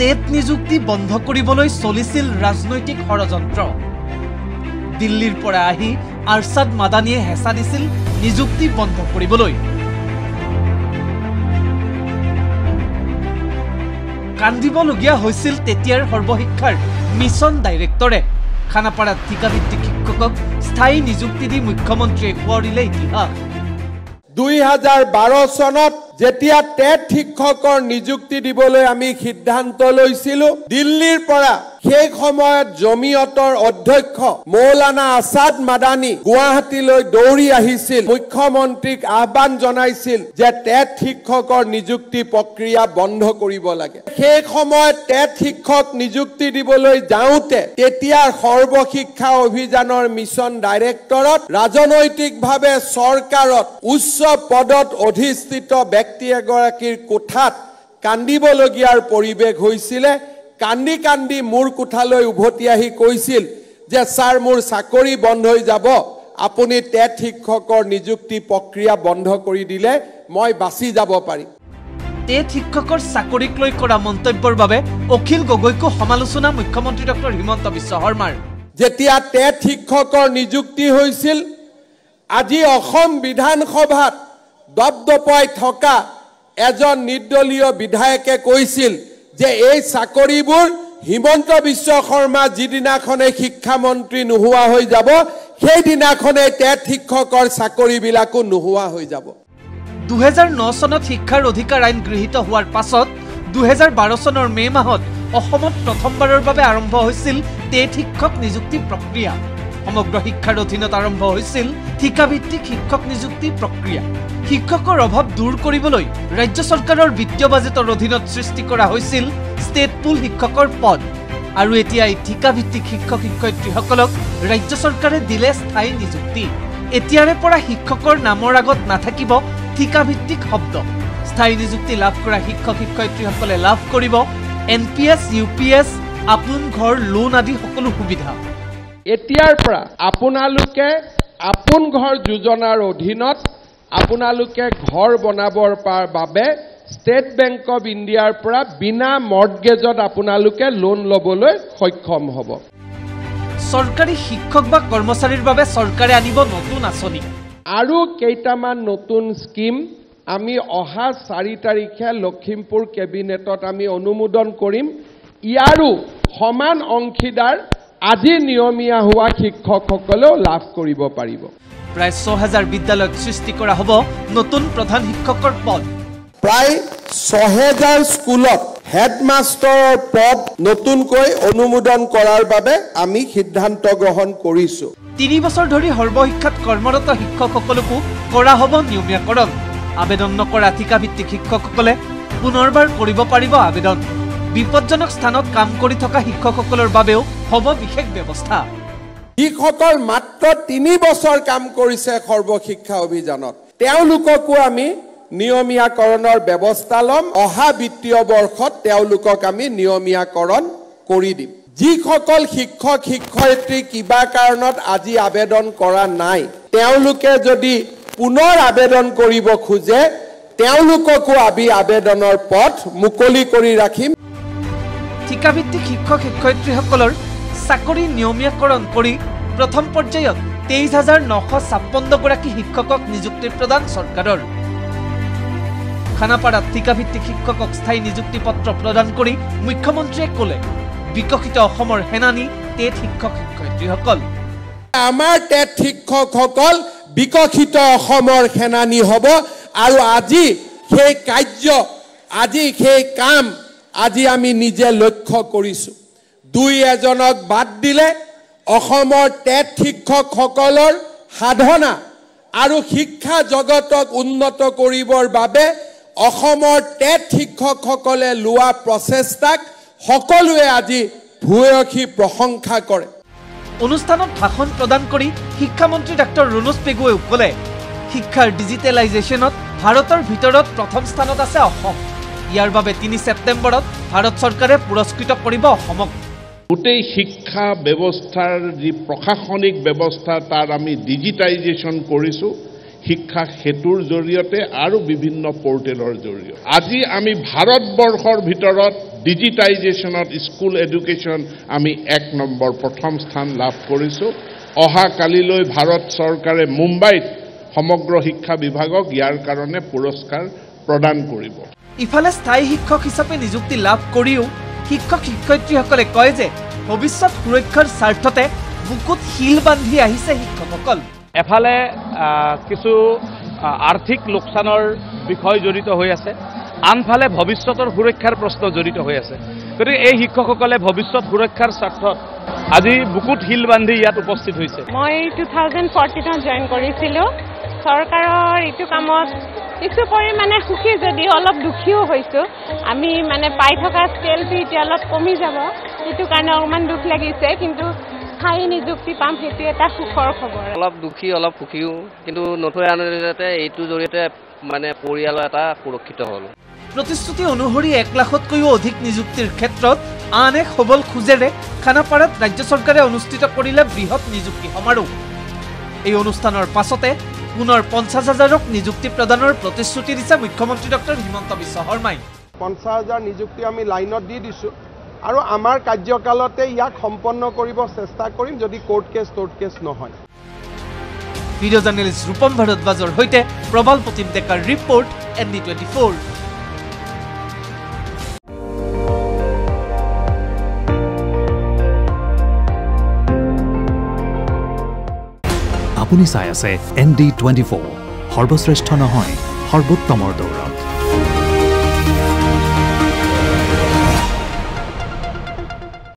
TET নিযুক্তি বন্ধ কৰিবলৈ চলিছিল ৰাজনৈতিক ষড়যন্ত্ৰ। দিল্লীৰ পৰা আহি আৰছাদ মাদানীয়ে হেঁচা দিছিল নিযুক্তি বন্ধ কৰিবলৈ। কান্দিবলগীয়া হৈছিল তেতিয়াৰ সৰ্বশিক্ষাৰ মিছন ডাইৰেক্টৰে। খানাপাৰাত ঠিকাভিত্তিক শিক্ষকক স্থায়ী নিযুক্তি দি মুখ্যমন্ত্ৰীয়ে সোঁৱৰিলে ইতিহাস। 2012 চনত যেতিয়া টেট শিক্ষকৰ নিযুক্তি দিবলৈ আমি সিদ্ধান্ত লৈছিলো, দিল্লীৰ পৰা সেই সময়ত জমিয়তৰ অধ্যক্ষ মৌলানা আছাদ মাদানী গুৱাহাটীলৈ দৌৰি আহিছিল, মুখ্যমন্ত্ৰীক আহ্বান জনাইছিল যে টেট শিক্ষকৰ নিযুক্তি প্ৰক্ৰিয়া বন্ধ কৰিব লাগে। সেই সময়ত টেট শিক্ষক নিযুক্তি দিবলৈ যাওঁতে তেতিয়াৰ সৰ্বশিক্ষা অভিযানৰ মিছন ডাইৰেক্টৰত ৰাজনৈতিকভাৱে চৰকাৰত উচ্চ পদত অধিষ্ঠিত ব্যক্তি এগৰাকীৰ কোঠাত কান্দিবলগীয়াৰ পৰিৱেশ হৈছিলে। কান্দি কান্দি মোৰ কোঠালৈ উভতি আহি কৈছিল যে ছাৰ, মোৰ চাকৰি বন্ধ হৈ যাব, আপুনি টেট শিক্ষকৰ নিযুক্তি প্ৰক্ৰিয়া বন্ধ কৰি দিলে মই বাচি যাব পাৰিম। টেট শিক্ষকৰ চাকৰিক লৈ কৰা মন্তব্যৰ বাবে অখিল গগৈকো সমালোচনা মুখ্যমন্ত্ৰী ডক্টৰ হিমন্ত বিশ্ব শৰ্মাৰ। যেতিয়া টেট শিক্ষকৰ নিযুক্তি হৈছিল, আজি অসম বিধানসভাত দপদপাই থকা এজন নিৰ্দলীয় বিধায়কে কৈছিল যে এই চাকৰিবোৰ হিমন্ত বিশ্ব শৰ্মা যিদিনাখনে শিক্ষামন্ত্ৰী নোহোৱা হৈ যাব, সেইদিনাখনে টেট শিক্ষকৰ চাকৰিবিলাকো নোহোৱা হৈ যাব। 2009 চনত শিক্ষাৰ অধিকাৰ আইন গৃহীত হোৱাৰ পাছত 2012 চনৰ মে মাহত অসমত প্ৰথমবাৰৰ বাবে আৰম্ভ হৈছিল টেট শিক্ষক নিযুক্তি প্ৰক্ৰিয়া। সমগ্ৰ শিক্ষাৰ অধীনত আৰম্ভ হৈছিল ঠিকাভিত্তিক শিক্ষক নিযুক্তি প্ৰক্ৰিয়া। শিক্ষকৰ অভাৱ দূৰ কৰিবলৈ ৰাজ্য চৰকাৰৰ বিত্তীয় বাজেটৰ অধীনত সৃষ্টি কৰা হৈছিল ষ্টেট পুল শিক্ষকৰ পদ। আৰু এতিয়া এই ঠিকাভিত্তিক শিক্ষক শিক্ষয়িত্ৰীসকলক ৰাজ্য চৰকাৰে দিলে স্থায়ী নিযুক্তি। এতিয়াৰে পৰা শিক্ষকৰ নামৰ আগত নাথাকিব ঠিকাভিত্তিক শব্দ। স্থায়ী নিযুক্তি লাভ কৰা শিক্ষক শিক্ষয়িত্ৰীসকলে লাভ কৰিব NPS, UPS, আপোন ঘৰ লোন আদি সকলো সুবিধা। এতিয়াৰ পৰা আপোনালোকে আপোন ঘৰ যোজনাৰ অধীনত আপোনালোকে ঘৰ বনাবৰ বাবে ষ্টেট বেংক অফ ইণ্ডিয়াৰ পৰা বিনা মৰ্টগেজত আপোনালোকে লোন ল'বলৈ সক্ষম হ'ব। চৰকাৰী শিক্ষক বা কৰ্মচাৰীৰ বাবে চৰকাৰে আনিব নতুন আঁচনি আৰু কেইটামান নতুন স্কিম আমি অহা 4 তাৰিখে লখিমপুৰ কেবিনেটত আমি অনুমোদন কৰিম। ইয়াৰো সমান অংশীদাৰ আজি নিয়মীয়া হোৱা শিক্ষকসকলেও লাভ কৰিব পাৰিব। প্ৰায় 6000 বিদ্যালয়ত সৃষ্টি কৰা হ'ব নতুন প্ৰধান শিক্ষকৰ পদ। প্ৰায় 6000 স্কুলত হেডমাষ্টাৰৰ পদ নতুনকৈ অনুমোদন কৰাৰ বাবে আমি সিদ্ধান্ত গ্ৰহণ কৰিছোঁ। 3 বছৰ ধৰি সৰ্বশিক্ষাত কৰ্মৰত শিক্ষকসকলকো কৰা হ'ব নিয়মীয়াকৰণ। আবেদন নকৰা ঠিকাভিত্তিক শিক্ষকসকলে পুনৰবাৰ কৰিব পাৰিব আবেদন। বিপদজনক স্থানত কাম কৰি থকা শিক্ষকসকলৰ বাবেও হ'ব বিশেষ ব্যৱস্থা। যিসকল মাত্ৰ 3 বছৰ কাম কৰিছে সৰ্বশিক্ষা অভিযানত, তেওঁলোককো আমি নিয়মীয়াকৰণৰ ব্যৱস্থা ল'ম। অহা বিত্তীয় বৰ্ষত তেওঁলোকক আমি নিয়মীয়াকৰণ কৰি দিম। যিসকল শিক্ষক শিক্ষয়িত্ৰী কিবা কাৰণত আজি আবেদন কৰা নাই, তেওঁলোকে যদি পুনৰ আবেদন কৰিব খোজে, তেওঁলোককো আমি আবেদনৰ পথ মুকলি কৰি ৰাখিম। ঠিকাভিত্তিক শিক্ষক শিক্ষয়িত্ৰীসকলৰ চাকৰি নিয়মীয়াকৰণ কৰি প্ৰথম পৰ্যায়ত 23956 গৰাকী শিক্ষকক নিযুক্তি প্ৰদান চৰকাৰৰ। খানাপাৰাত ঠিকাভিত্তিক শিক্ষকক স্থায়ী নিযুক্তি পত্ৰ প্ৰদান কৰি মুখ্যমন্ত্ৰীয়ে ক'লে, বিকশিত অসমৰ সেনানী টেট শিক্ষক শিক্ষয়িত্ৰীসকল। আমাৰ টেট শিক্ষকসকল বিকশিত অসমৰ সেনানী হ'ব। আৰু আজি সেই কাৰ্য, আজি সেই কাম আজি আমি নিজে লক্ষ্য কৰিছোঁ। 2-এজনক বাদ দিলে অসমৰ টেট শিক্ষকসকলৰ সাধনা আৰু শিক্ষা জগতক উন্নত কৰিবৰ বাবে অসমৰ টেট শিক্ষকসকলে লোৱা প্ৰচেষ্টাক সকলোৱে আজি ভূয়সী প্ৰশংসা কৰে। অনুষ্ঠানত ভাষণ প্ৰদান কৰি শিক্ষামন্ত্ৰী ডাক্তৰ ৰণোজ পেগুৱে ক'লে, শিক্ষাৰ ডিজিটেলাইজেশ্যনত ভাৰতৰ ভিতৰত প্ৰথম স্থানত আছে অসম। ইয়াৰ বাবে 3 ছেপ্টেম্বৰত ভাৰত চৰকাৰে পুৰস্কৃত কৰিব অসমক। গোটেই শিক্ষা ব্যৱস্থাৰ যি প্ৰশাসনিক ব্যৱস্থা তাৰ আমি ডিজিটাইজেশ্যন কৰিছোঁ শিক্ষা সেতুৰ জৰিয়তে আৰু বিভিন্ন পোৰ্টেলৰ জৰিয়তে। আজি আমি ভাৰতবৰ্ষৰ ভিতৰত ডিজিটাইজেশ্যনত স্কুল এডুকেশ্যন আমি 1 নম্বৰ প্ৰথম স্থান লাভ কৰিছোঁ। অহা কালিলৈ ভাৰত চৰকাৰে মুম্বাইত সমগ্ৰ শিক্ষা বিভাগক ইয়াৰ কাৰণে পুৰস্কাৰ প্ৰদান কৰিব। ইফালে স্থায়ী শিক্ষক হিচাপে নিযুক্তি লাভ কৰিও শিক্ষক শিক্ষয়িত্ৰীসকলে কয় যে ভৱিষ্যত সুৰক্ষাৰ স্বাৰ্থতে বুকুত শিল বান্ধি আহিছে শিক্ষকসকল। এফালে কিছু আৰ্থিক লোকচানৰ বিষয় জড়িত হৈ আছে, আনফালে ভৱিষ্যতৰ সুৰক্ষাৰ প্ৰশ্ন জড়িত হৈ আছে। গতিকে এই শিক্ষকসকলে ভৱিষ্যত সুৰক্ষাৰ স্বাৰ্থত আজি বুকুত শিল বান্ধি ইয়াত উপস্থিত হৈছে। মই 2014 জইন কৰিছিলোঁ। চৰকাৰৰ এইটো কামত কিছু পৰিমাণে সুখী যদিও অলপ দুখীও হৈছোঁ। আমি পাই থকা স্কেলটো এতিয়া অলপ কমি যাব, সেইটো কাৰণে অকণমান দুখ লাগিছে। কিন্তু স্থায়ী নিযুক্তি পাম, সেইটো এটা সুখৰ খবৰ। অলপ দুখী অলপ সুখীও, কিন্তু নথৈ আনন্দতে এইটোৰ জৰিয়তে পৰিয়ালৰ এটা সুৰক্ষিত হ'ল। প্ৰতিশ্ৰুতি অনুসৰি 1 লাখতকৈও অধিক নিযুক্তিৰ ক্ষেত্ৰত আন এক সবল খোজেৰে খানাপাৰাত ৰাজ্য চৰকাৰে অনুষ্ঠিত কৰিলে বৃহৎ নিযুক্তি সমাৰোহ। এই অনুষ্ঠানৰ পাছতে পুনৰ 50,000ক নিযুক্তি প্ৰদানৰ প্ৰতিশ্ৰুতি দিছে মুখ্যমন্ত্ৰী ডক্টৰ হিমন্ত বিশ্ব শৰ্মাই। 50,000 নিযুক্তি আমি লাইনত দি দিছোঁ আৰু আমাৰ কাৰ্যকালতে ইয়াক সম্পন্ন কৰিব চেষ্টা কৰিম, যদি কোৰ্ট কেছ নহয়। ভিডিঅ' জাৰ্নেলিষ্ট ৰূপম ভাৰদ্বাজৰ সৈতে প্ৰবল প্ৰতিম ডেকাৰ ৰিপৰ্ট ND24। আপুনি চাই আছে ND24, সৰ্বশ্ৰেষ্ঠ নহয় সৰ্বোত্তমৰ দৌৰত।